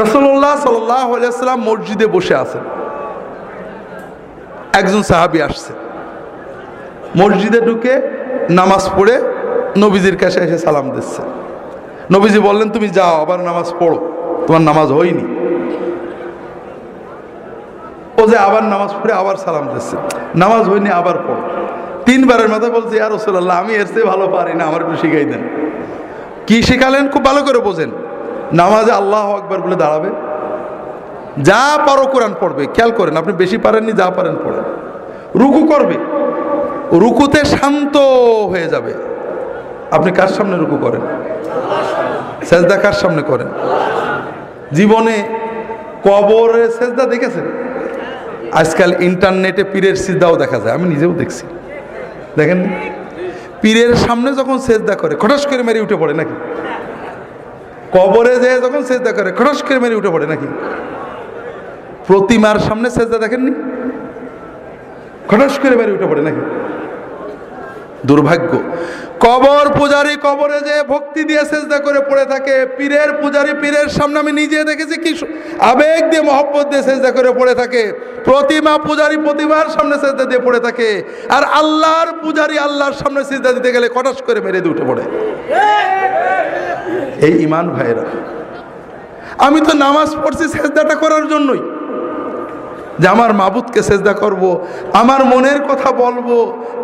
রাসূলুল্লাহ সাল্লাল্লাহু আলাইহি ওয়াসাল্লাম মসজিদে বসে আছেন, একজন সাহাবী আসছে, মসজিদে ঢুকে নামাজ পড়ে নবীজির কাছে এসে সালাম দিচ্ছে। নবীজি বললেন, তুমি যাও আবার নামাজ পড়ো, তোমার নামাজ হয়নি। ও যে আবার নামাজ পড়ে আবার সালাম দিচ্ছে, নামাজ হয়নি আবার পড়ো। তিনবারের মাথায় বলছে, ইয়া রাসূলুল্লাহ, আমি এর চেয়ে ভালো পারি না, আমার একটু শিখাই দেন। কি শেখালেন খুব ভালো করে বোঝেন। নামাজে আল্লাহু আকবার বলে দাঁড়াবে, যা পারো কোরআন পড়বে, খেয়াল করেন, আপনি বেশি পারেননি, যা পারেন পড়েন। রুকু করবে, রুকুতে শান্ত হয়ে যাবে। আপনি কার সামনে রুকু করেন? সেজদা কার সামনে করেন? জীবনে কবরে সেজদা দেখেছেন? আজকাল ইন্টারনেটে পীরের সিজদাও দেখা যায়, আমি নিজেও দেখছি। দেখেন, পীরের সামনে যখন সেজদা করে খটাস করে মেরে উঠে পড়ে নাকি? কবরে যেয়ে যখন সেজদা করে খটাস করে মেরে উঠে পড়ে নাকি? প্রতিমার সামনে সেজদা দেখেননি? খটাস করে মেরে উঠে পড়ে নাকি? দুর্ভাগ্য। কবর পূজারী কবরে যে ভক্তি দিয়ে সেজদা করে পড়ে থাকে, পীরের পূজারী পীরের সামনে আমি নিজে দেখেছি কি আবেগ দিয়ে মহব্বত দিয়ে সেজদা করে পড়ে থাকে। প্রতিমা পূজারী প্রতিমার সামনে সেজদা দিয়ে পড়ে থাকে, আর আল্লাহর পূজারী আল্লাহর সামনে সেজদা দিতে গেলে কটাস করে মেরে দিয়ে উঠে পড়ে। এই ঈমান ভাইরা, আমি তো নামাজ পড়ছি সেজদাটা করার জন্যই, যে আমার মাবুদকে সেজদা করব, আমার মনের কথা বলবো,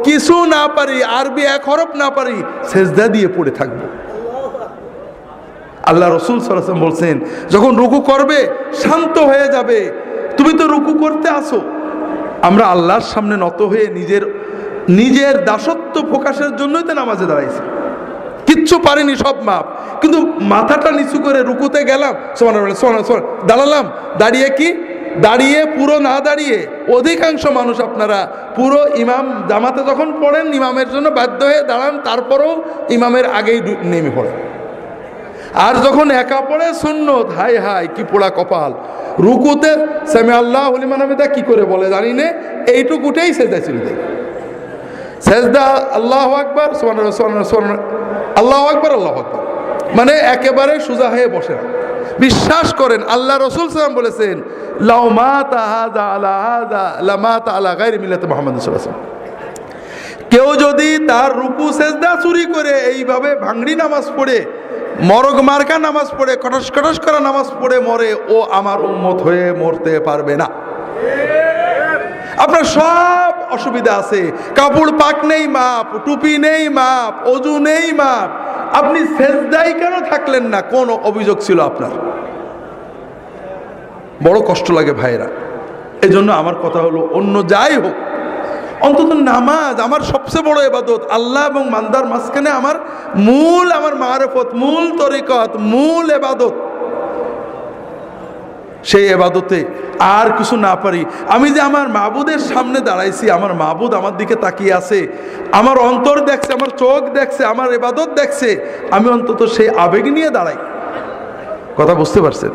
কিছু না পারি, আরবি এক হরফ না পারি, সেজদা দিয়ে পড়ে থাকবো। আল্লাহ রাসূল সাল্লাল্লাহু আলাইহি ওয়াসাল্লাম বলছেন, যখন রুকু করবে শান্ত হয়ে যাবে। তুমি তো রুকু করতে আসো, আমরা আল্লাহর সামনে নত হয়ে নিজের দাসত্ব প্রকাশের জন্যই তো নামাজে দাঁড়াইছি। কিচ্ছু পারিনি, সব মাপ, কিন্তু মাথাটা নিচু করে রুকুতে গেলাম, সুবহানাল্লাহ, দাঁড়ালাম। দাঁড়িয়ে পুরো না দাঁড়িয়ে, অধিকাংশ মানুষ আপনারা পুরো ইমাম জামাতে যখন পড়েন ইমামের জন্য বাধ্য হয়ে দাঁড়ান, তারপরেও ইমামের আগেই নেমে পড়েন। আর যখন একা পড়ে সুন্নত, হাই হাই কি পোড়া কপাল। রুকুতে সামি আল্লাহু লিমান হামিদা কি করে বলে জানি না, এইটুকুটাই সেজদা ছিল। সেজদা আল্লাহু আকবার, সুবহানাল্লাহ, আল্লাহু আকবার, আল্লাহু আকবার, মানে একেবারে সোজা হয়ে বসে না। বিশ্বাস করেন, আল্লাহ রাসূল সাল্লাল্লাহু আলাইহি ওয়াসাল্লাম বলেছেন, লাউ মাতা হাযা আলা হাযা লামাতা আলা গায়রি মিল্লাতি মুহাম্মাদ সাল্লাল্লাহু আলাইহি ওয়াসাল্লাম। কেউ যদি তার রুকু সেজদা চুরি করে এইভাবে ভাঙড়ি নামাজ পড়ে, মরগ মার্কা নামাজ পড়ে, কটস কটস করা নামাজ পড়ে মরে, ও আমার উম্মত হয়ে মরতে পারবে না। আপনার সব অসুবিধা আছে, কাপড় পাক নেই মাপ, টুপি নেই মাপ, ওযু নেই মাপ, আপনি সেজদায় কেন থাকলেন না? কোন অভিযোগ ছিল আপনার? বড় কষ্ট লাগে ভাইরা। এজন্য আমার কথা হলো, অন্য যাই হোক, অন্তত নামাজ আমার সবচেয়ে বড় ইবাদত। আল্লাহ এবং বান্দার মাঝখানে আমার মারিফত, মূল তরিকত, মূল ইবাদত। সেই ইবাদতে আর কিছু না পারি, আমি যে আমার মাবুদের সামনে দাঁড়াইছি, আমার মাবুদ আমার দিকে তাকিয়ে আছে, আমার অন্তর দেখছে, আমার চোখ দেখছে, আমার ইবাদত দেখছে, আমি অন্তত সেই আবেগ নিয়ে দাঁড়াই। কথা বুঝতে পারছেন?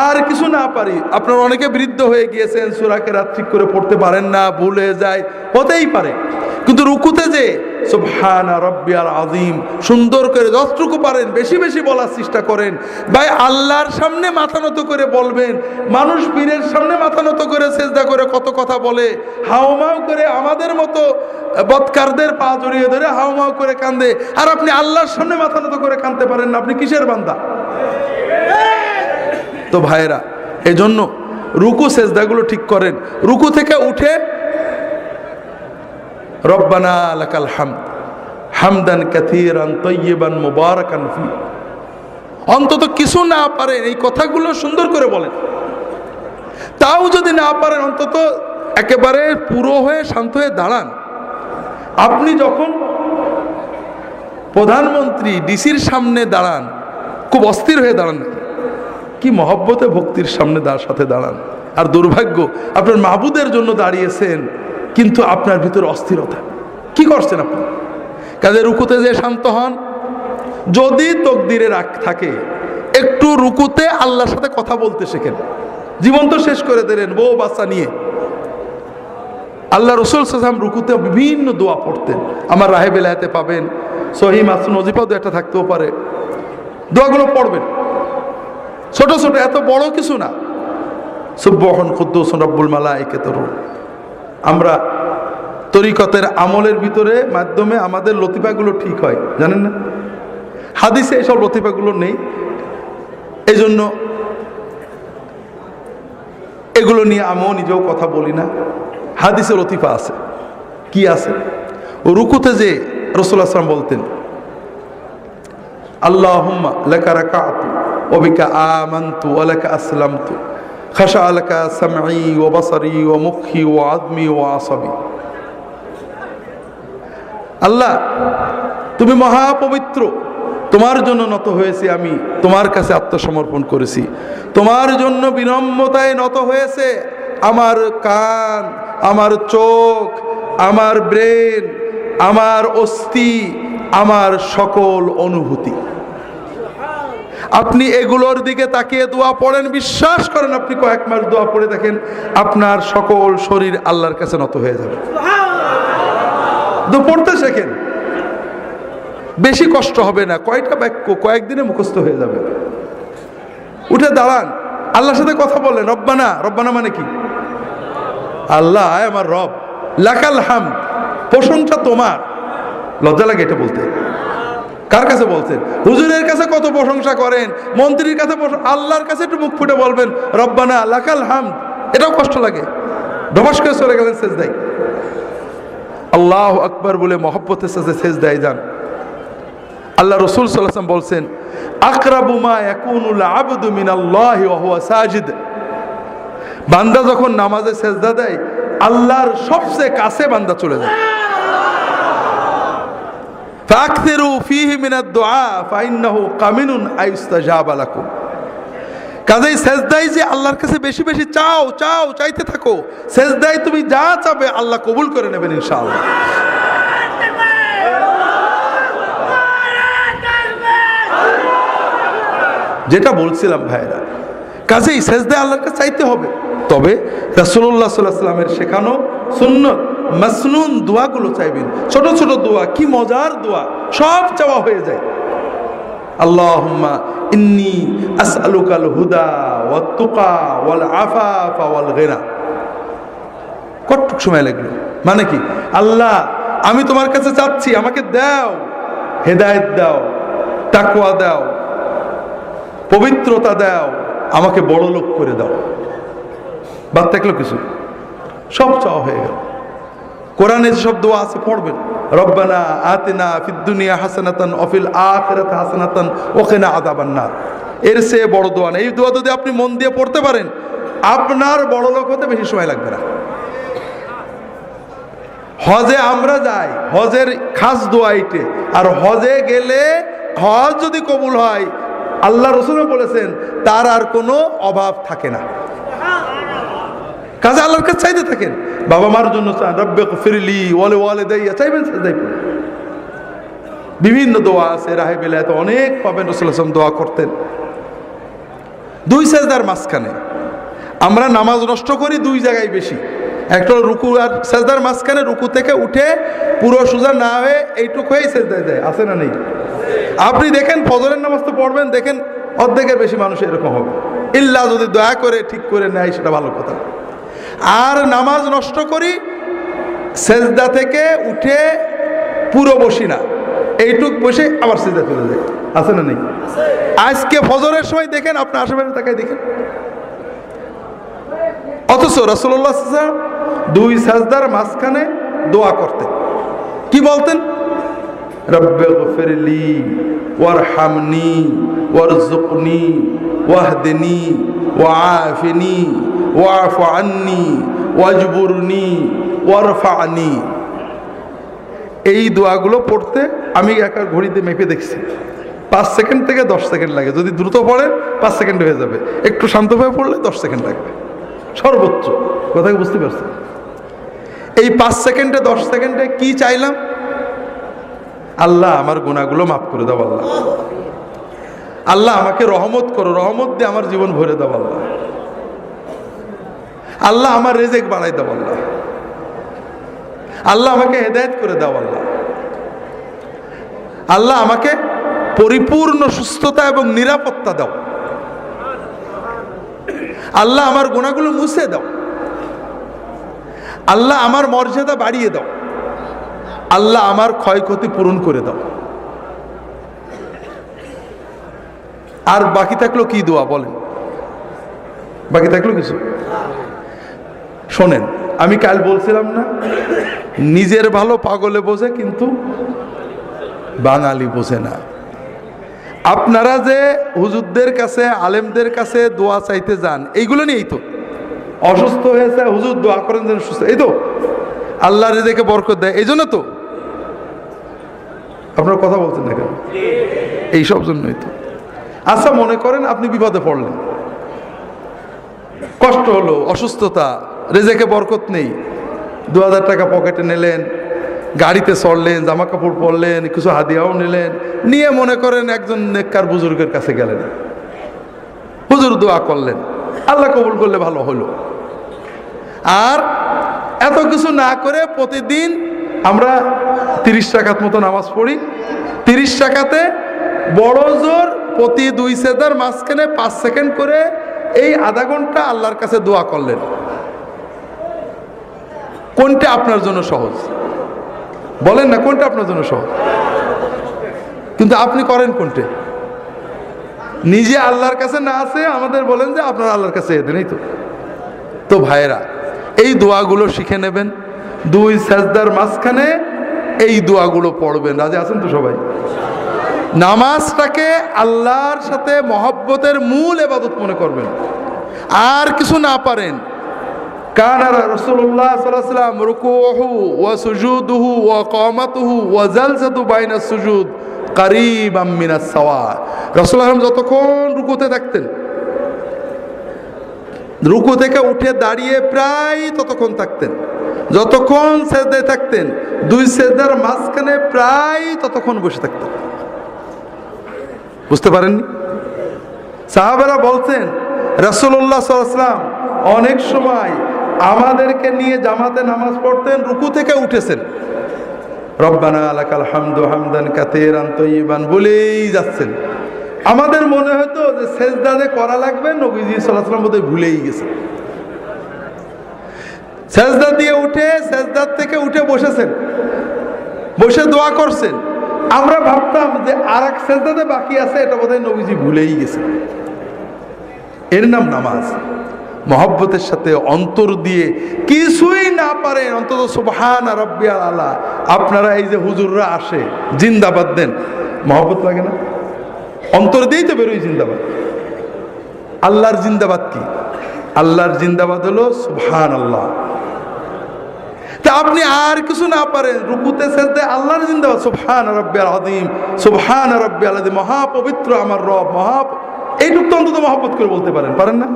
আর কিছু না পারি। আপনার অনেকে বৃদ্ধ হয়ে গিয়েছেন, সূরা কেরাত ঠিক করে পড়তে পারেন না, ভুলে যায়, হতেই পারে। কিন্তু রুকুতে যে সুবহানা রাব্বিয়াল আযীম সুন্দর করে যতটুকু পারেন বেশি বেশি বলার চেষ্টা করেন। ভাই, আল্লাহর সামনে মাথা নত করে বলবেন। মানুষ পীরের সামনে মাথা নত করে সেজদা করে কত কথা বলে, হাউমাউ করে আমাদের মতো বদকারদের পা জড়িয়ে ধরে হাউমাউ করে কান্দে, আর আপনি আল্লাহর সামনে মাথা নত করে কাঁদতে পারেন না। আপনি কিসের বান্দা? তো ভাইরা, এজন্য রুকু সেজদাগুলো ঠিক করেন। রুকু থেকে উঠে রব্বানা লাকাল হামদ হামদান কাসীরান তাইয়িবান মুবারাকান ফি, অন্তত কিছু না পারেন এই কথাগুলো সুন্দর করে বলেন। তাও যদি না পারেন, অন্তত একেবারে পুরো হয়ে শান্ত হয়ে দাঁড়ান। আপনি যখন প্রধানমন্ত্রী ডিসির সামনে দাঁড়ান, খুব অস্থির হয়ে দাঁড়ান, কি মহব্বতে ভক্তির সামনে সাথে দাঁড়ান। আর দুর্ভাগ্য, আপনার মাবুদের জন্য দাঁড়িয়েছেন, কিন্তু আপনার ভিতরে অস্থিরতা। কি করছেন আপনি? কাজে রুকুতে যে শান্ত হন। যদি তকদিরে রাগ থাকে, একটু রুকুতে আল্লাহর সাথে কথা বলতে শেখেন। জীবন তো শেষ করে দিলেন বউ বাচ্চা নিয়ে। আল্লাহ রাসূল সাল্লাল্লাহু আলাইহি ওয়াসাল্লাম রুকুতে বিভিন্ন দোয়া পড়তেন, আমার রাহে বেলায়েতে পাবেন, সহিহ মাসনুন ওজিফাও একটা থাকতেও পারে, দোয়াগুলো পড়বেন। ছোট ছোট, এত বড় কিছু না। সুবহান কুদ্দুসুন রব্বুল মালাইকাতুর রূহ। আমরা তরিকতের আমলের ভিতরে মাধ্যমে আমাদের লতিফাগুলো ঠিক হয়, জানেন না? হাদিসে এইসব লতিফাগুলো নেই, এই জন্য এগুলো নিয়ে আমিও নিজেও কথা বলি না। হাদিসে লতিফা আছে। কি আছে? রুকুতে যে রাসূলুল্লাহ সাল্লাল্লাহু আলাইহি ওয়াসাল্লাম বলতেন, আল্লাহুম্মা লাকা রাকাতু ওয়া বিকা আমানতু ওয়া লাকা আসলামতু খাশা লাকা সামঈ ওয়া বাসারি ওয়া মুখি ওয়া আযমি ওয়া আসাবি। আল্লাহ, তুমি মহাপবিত্র, তোমার জন্য নত হয়েছি, আমি তোমার কাছে আত্মসমর্পণ করেছি, তোমার জন্য বিনম্রতায় নত হয়েছে আমার কান, আমার চোখ, আমার ব্রেন, আমার অস্থি, আমার সকল অনুভূতি। আপনি এগুলোর দিকে তাকিয়ে দোয়া পড়েন, বিশ্বাস করেন আপনি কয়েক মাস দোয়া পড়ে দেখেন আপনার সকল শরীর আল্লাহর কাছে নত হয়ে যাবে। তো পড়তে শেখেন, বেশি কষ্ট হবে না, কয়েকটা বাক্য কয়েকদিনে মুখস্থ হয়ে যাবে। উঠে দাঁড়ান, আল্লাহর সাথে কথা বলেন, রব্বানা। রব্বানা মানে কি? আল্লাহ আমার রব, লাকাল হামদ, প্রশংসা তোমার। লজ্জা লাগে এটা বলতে। কার কাছে বলছেন? হুজুরের কাছে কত প্রশংসা করেন, মন্ত্রীর কাছে, আল্লাহর কাছে একটু মুখ ফুটে বলবেন রব্বানা লাকাল হামদ, এটাও কষ্ট লাগে। ধবাস করে চলে গেলেন সেজদায়। আল্লাহু আকবার বলে মহব্বতের সাথে সেজদায় যান। আল্লাহ রাসূল সাল্লাল্লাহু আলাইহি ওয়াসাল্লাম বলছেন, আকরাবু মা ইয়াকুনুল আবদু মিনাল্লাহি ওয়া হুয়া সাজিদ। বান্দা যখন নামাজে সেজদা দেয়, আল্লাহর সবচেয়ে কাছে বান্দা চলে যায়। ফাকসিরু ফীহি মিনাদ দুআ ফাইন্নাহু কামিনুন আইস্তাজাবা লাকুম। কাজেই সেজদায় যে আল্লাহর কাছে বেশি বেশি চাও, চাও, চাইতে থাকো। সেজদায় তুমি যা চাবে আল্লাহ কবুল করে নেবেন ইনশাআল্লাহ। যেটা বলছিলাম ভাইরা, কাজেই সেজদায় আল্লাহর কাছে চাইতে হবে। তবে রাসূলুল্লাহ সাল্লাল্লাহু আলাইহি ওয়াসাল্লামের শেখানো সুন্নত মাসনুন দোয়াগুলো চাইবেন। ছোট ছোট দোয়া, কি মজার দোয়া, সব চাওয়া হয়ে যায়। আল্লাহুম্মা ইন্নী আসআলুকাল হুদা ওয়াত তুকা ওয়াল আফাফা ওয়াল গিনা। কতটুক সময় লাগলো? মানে কি? আল্লাহ, আমি তোমার কাছে চাচ্ছি, আমাকে দাও, হেদায়েত দাও, তাকওয়া দাও, পবিত্রতা দাও, আমাকে বড় লোক করে দাও। বাদ থাকলো কিছু? সব চাওয়া হয়ে গেল। কোরআনে যেসব দোয়া আছে পড়বেন, রব্বানা আতিনা ফিদ দুনিয়া হাসানাতান ওয়া ফিল আখিরাতি হাসানাতান ওয়া কিনা আযাবান নার। এর চেয়ে বড় দোয়া নেই। এই দোয়া যদি আপনি মন দিয়ে পড়তে পারেন, আপনার বড় লোক হতে বেশি সময় লাগবে না। হজে আমরা যাই, হজের খাস দোয়া এইটে। আর হজে গেলে হজ যদি কবুল হয়, আল্লাহ রাসূল বলেছেন তার আর কোনো অভাব থাকে না। কাজে আল্লাহর কাছে চাইতে থাকেন। বাবা মার জন্য চান, রব্বিগফিরলি ওয়া লিওয়ালিদাইয়া, চাইবেন সেজদায় পড়ে। বিভিন্ন দোয়া আছে, রাহে বিলায়াত অনেক পাবেন। রাসূল সাল্লাল্লাহু আলাইহি ওয়াসাল্লাম দোয়া করতেন দুই সেজদার মাঝখানে। আমরা নামাজ নষ্ট করি দুই জায়গায় বেশি। একটা রুকু আর সেজদার মাঝখানে, রুকু থেকে উঠে পুরো সোজা না হয়ে এইটুকু হয়েই সেজদায় যায়, আছে না নেই? আপনি দেখেন ফজরের নামাজ তো পড়বেন, দেখেন অর্ধেকের বেশি মানুষ এরকম হবে। ইল্লা যদি দয়া করে ঠিক করে নেয় সেটা ভালো কথা। আর নামাজ নষ্ট করি, সেজদা থেকে উঠে পুরো বসি না, এইটুক বসে আবার সেজদা চলে যায়, আছে না নেই? আজকে ফজরের সময় দেখেন, আপনার আশেপাশে তাকায় দেখেন। অথচ রাসূলুল্লাহ সাল্লাল্লাহু আলাইহি ওয়াসাল্লাম দুই সাজদার মাঝখানে দোয়া করতেন। কি বলতেন? রব্বিগফিরলি ওয়ারহামনি ওয়ারযুকনি ওয়াহদিনি ওয়াআফিনি ওয়াফু আন্নি ওয়াজবুরনি ওয়ারফানি। এই দোয়াগুলো পড়তে আমি একা ঘড়িতে মেপে দেখছি 5 সেকেন্ড থেকে 10 সেকেন্ড লাগে। যদি দ্রুত পড়েন 5 সেকেন্ড হয়ে যাবে, একটু শান্তভাবে পড়লে 10 সেকেন্ড লাগবে সর্বোচ্চ। কথা বুঝতে পারছেন? এই 5 সেকেন্ডে 10 সেকেন্ডে কি চাইলাম? আল্লাহ আমার গুনাহগুলো মাফ করে দাও। আল্লাহ, আল্লাহ আমাকে রহমত করো, রহমত দিয়ে আমার জীবন ভরে দাও। আল্লাহ, আল্লাহ আমার রিজিক বাড়াই দাও। আল্লাহ, আল্লাহ আমাকে হেদায়েত করে দাও। আল্লাহ, আল্লাহ আমাকে পরিপূর্ণ সুস্থতা এবং নিরাপত্তা দাও। আল্লাহ আমার গুনাহগুলো মুছে দাও, আল্লাহ আমার মর্যাদা বাড়িয়ে দাও, আল্লাহ আমার ক্ষয়ক্ষতি পূরণ করে দাও। আর বাকি থাকলো কি দোয়া বলেন? বাকি থাকলো কিছু? শোনেন, আমি কাল বলছিলাম না, নিজের ভালো পাগলে বোঝে কিন্তু বাঙালি বোঝে না। আপনারা যে হুজুরদের কাছে, আলেমদের কাছে দোয়া চাইতে যান, এইগুলো নিয়েই তো। অসুস্থ হয়েছে, হুজুর দোয়া করেন যেন সুস্থ, এই তো আল্লাহ রিজেকে বরকত দেয়, এই জন্য তো। আপনারা কথা বলছেন না কেন? এই সব জন্যই তো। আচ্ছা, মনে করেন আপনি বিপদে পড়লেন, কষ্ট হলো, অসুস্থতা, রেজেকে বরকত নেই, 2000 টাকা পকেটে নিলেন, গাড়িতে চড়লেন, জামা কাপড় পরলেন, কিছু হাদিয়াও নিলেন, নিয়ে মনে করেন একজন নেককার বুজুর্গের কাছে গেলেন, হুজুর দোয়া করলেন, আল্লাহ কবুল করলে ভালো হলো। আর এত কিছু না করে প্রতিদিন আমরা 30 রাকাত মতো নামাজ পড়ি, 30 রাকাতে বড় জোর প্রতি 2 সেজদার মাঝখানে 5 সেকেন্ড করে এই আধা ঘন্টা আল্লাহর কাছে দোয়া করলেন। কোনটা আপনার জন্য সহজ বলেন না? কোনটা আপনার জন্য সহজ? কিন্তু আপনি করেন কোনটা? নিজে আল্লাহর কাছে না আছে আমাদের বলেন যে আপনার আল্লাহর কাছে এদেন, এই তো। তো ভাইয়েরা, এই দোয়াগুলো শিখে নেবেন, 2 সেজদার মাঝখানে এই দোয়াগুলো পড়বেন। রাজি আছেন তো সবাই? নামাজটাকে আল্লাহর সাথে মহব্বতের মূল ইবাদত মনে করবেন। আর কিছু না পারেন, কানা রাসূলুল্লাহ সাল্লাল্লাহু আলাইহি ওয়াসাল্লাম রুকুহু ওয়া সুজুদুহু ওয়া কামাতুহু ওয়া জালসাতু বাইনা সুজুদ কারীবাম মিনাস সাওয়া। রাসূলুল্লাহ যতক্ষণ রুকুতে থাকতেন, রুকু থেকে উঠে দাঁড়িয়ে প্রায় ততক্ষণ থাকতেন, যতক্ষণ সেজদায় থাকতেন 2 সেজদার মাঝখানে প্রায় ততক্ষণ বসে থাকতেন। বুঝতে পারেননি? সাহাবারা বলছেন রাসূলুল্লাহ সাল্লাল্লাহু আলাইহি ওয়াসাল্লাম অনেক সময় আমাদেরকে নিয়ে জামাতে নামাজ পড়তেন, রুকু থেকে উঠেছেন, রব্বানা লাকাল হামদু হামদান কাসীরান তাইয়িবান বলেই যাচ্ছেন। আমাদের মনে হতো যে সেজদা যে করা লাগবে, নবীজি সাল্লাল্লাহু আলাইহি ওয়াসাল্লাম বোধহয় ভুলেই গেছেন। সেজদা দিয়ে উঠে, সেজদার থেকে উঠে বসেছেন, বসে দোয়া করছেন। আমরা ভাবতাম যে আরেক সেজদাতে বাকি আছে, এটা বোধহয় নবীজি ভুলেই গেছেন। এর নাম নামাজ। মহব্বতের সাথে অন্তর দিয়ে, কিছুই না পারেন অন্তত সুবহান রাব্বিয়াল আলা। আপনারা এই যে হুজুররা আসে জিন্দাবাদ দেন, মহব্বত লাগে না? অন্তর দিয়েই তো বেরোই জিন্দাবাদ। আল্লাহর জিন্দাবাদ কি? আল্লাহর জিন্দাবাদ হলো সুবহানাল্লাহ। তা আপনি আর কিছু না পারেন, রুকুতে সেজদায় আল্লাহর জিন্দাবাদ, সুবহান রাব্বিয়াল আযীম, সুবহান রাব্বিয়াল আযীম, মহাপবিত্র আমার রব, এইটুকু তো অন্তত মহব্বত করে বলতে পারেন না?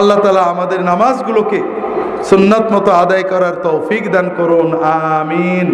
আল্লাহ তাআলা আমাদের নামাজগুলোকে সুন্নাত মতো আদায় করার তৌফিক দান করুন, আমিন।